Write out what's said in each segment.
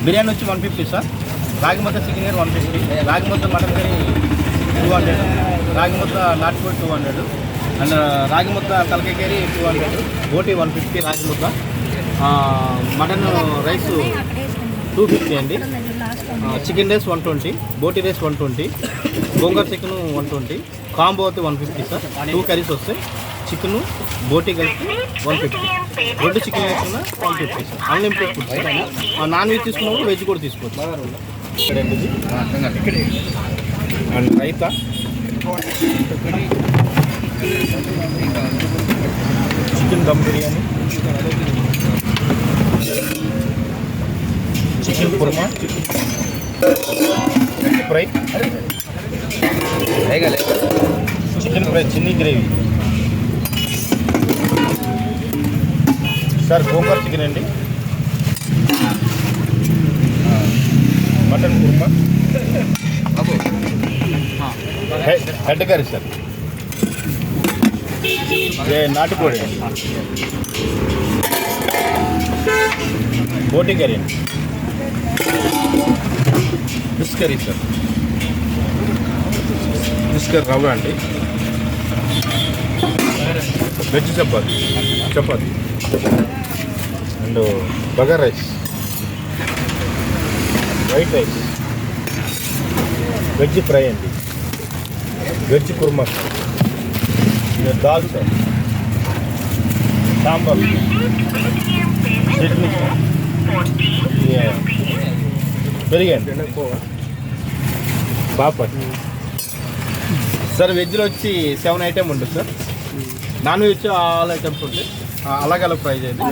బిర్యానీ వచ్చి 150 సార్. రాగి ముద్ద చికెన్ కర్రీ 150, రాగి ముద్ద మటన్ కర్రీ 200, రాగి ముద్ద నాటుకోడి 200 అండ్ రాగి ముద్ద తలకాయ కర్రీ 200, బోటి 150, రాగి ముద్ద మటన్ రైస్ 250 అండి. చికెన్ రైస్ 120, బోటి రైస్ 120, గోంగూర చికెన్ 120, కాంబో అయితే 150 సార్. 2 కర్రీస్ వస్తాయి, చికెన్ బోటి కలిపి 150, 2 చికెన్ వేసుకున్న 150 sir. Unlimited food sir. Non veg తీసుకున్నప్పుడు వెజ్ కూడా తీసుకోవచ్చు. And raita, chicken dum biryani, chicken kurma, fry, chicken fry, చిన్ని గ్రేవీ సార్. గోంగూర చికెన్ అండి, mutton kurma, head curry sir, నాటుకోడి, బోటి curry, fish curry sir, fish curry rava అండి, veg chapati and bagara rice, white rice, veg fry అండి, veg kurma sir, dal sir, sambar, chutney sir, పెరిగండి, papad sir. వెజ్లో వచ్చి 7 item ఉంటుంది sir. Non veg all items ఉంటాయి, అలాగే ప్రైజ్ అయితే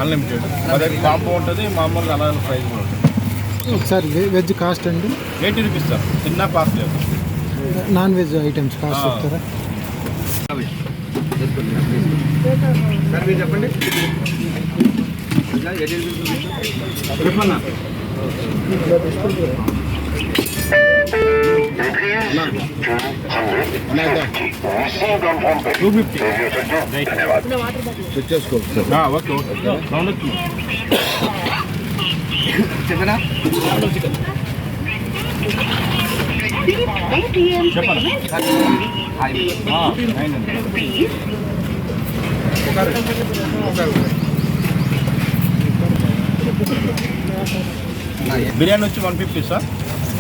అన్లిమిటెడ్. అదే కాంబో ఉంటుంది, మామూలుగా అలాగే ప్రైజ్ కూడా ఉంటుంది సార్. వెజ్ కాస్ట్ అండి 80 రూపీస్ సార్. చిన్న కాస్ట్ లేదు. నాన్ వెజ్ ఐటమ్స్ కాస్ట్ చెప్తారా సార్? మీరు చెప్పండి. చెప్పన్నా 250 తెచ్చేసుకోండి సార్. ఓకే ఓకే చెప్పనా? బిర్యానీ వచ్చి 150 సార్.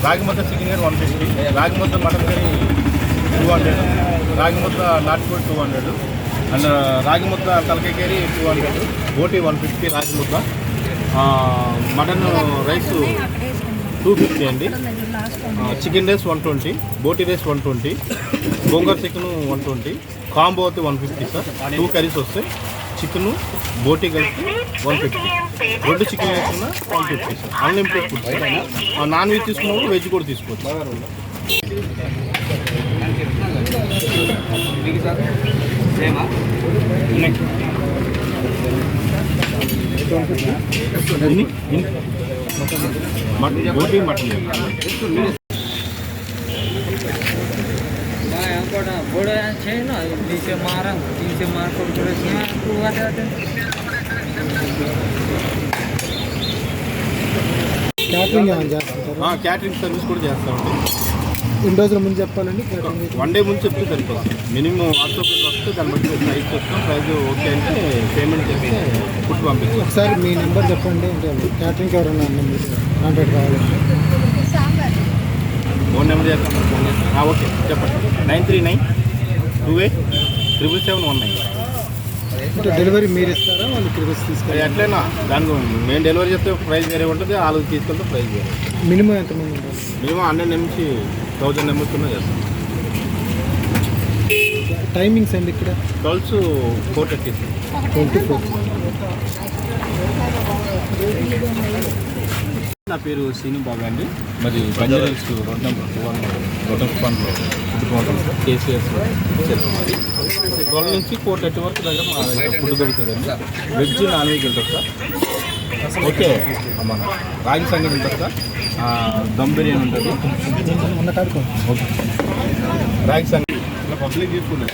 రాగి ముద్ద చికెన్ కర్రీ 150, రాగి ముద్ద మటన్ కర్రీ 200, రాగి ముద్ద నాటుకోడి 200 అండ్ రాగి ముద్ద తలకాయ కర్రీ 200, బోటి 150, రాగి ముద్ద మటన్ రైస్ 250 అండి. చికెన్ రైస్ 120, బోటి రైస్ 120, గోంగూర చికెన్ 120, కాంబో అయితే 150 సార్. 2 కర్రీస్ వస్తాయి, చికెన్ బోటి కలిపి 150, 2 చికెన్ వేసుకున్న 150 sir. Unlimited food sir. Non veg తీసుకున్నప్పుడు వెజ్ కూడా తీసుకోవచ్చు. బోటి మటన్ बड़ा है ना नीचे मार कर క్యాటరింగ్ సర్వీస్ కూడా చేస్తామండి. ఎన్ని రోజుల ముందు చెప్పాలండి? 1 డే ముందు చెప్తే సరిపోతుంది. మినిమం వాట్సాప్ వస్తే దాన్ని బట్టి ప్రైస్ చెప్తాం. ప్రైస్ ఓకే అంటే పేమెంట్ చేస్తే ఫుడ్ పంపిస్తాం. ఒకసారి మీ నెంబర్ చెప్పండి. అంటే క్యాటరింగ్కి ఎవరైనా కాంటాక్ట్ కావాలంటే ఫోన్ నెంబర్ చేస్తాం. ఓకే చెప్పండి. 939287719. అంటే డెలివరీ మీరు ఇస్తారా, వాళ్ళు ఇక్కడికి వచ్చి తీసుకెళ్ళి? ఎట్లయినా దానికి మేము డెలివరీ చేస్తే ప్రైస్ వేరే ఉంటుంది, వాళ్ళకి తీసుకెళ్తే ప్రైస్ వేరే. మినిమం ఎంతమంది ఉంటారు? మినిమం 100 నుంచి 1000 మెంబర్స్ ఉన్నా చేస్తాం. టైమింగ్స్ అండి ఇక్కడ? 12 to 4:30. 24. నా పేరు శ్రీను బాబు అండి. మరి Banjara hills road number 2 KCS చెప్తుంది. 12 నుంచి 4:30 వరకు దగ్గర మా ఫుడ్ దొరుకుతుందండి. వెజ్ నాన్ వెజ్ ఉంటుంది సార్. ఓకే, మన రాగి సంగతి ఉంటుంది సార్. దమ్ బిర్యానీ ఉంటుంది. ఓకే, రాగి సంగతి పబ్లిక్ తీసుకున్నాను.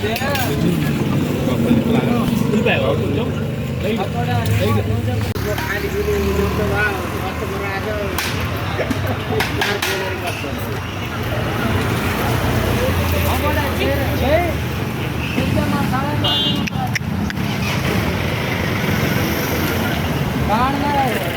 కాడ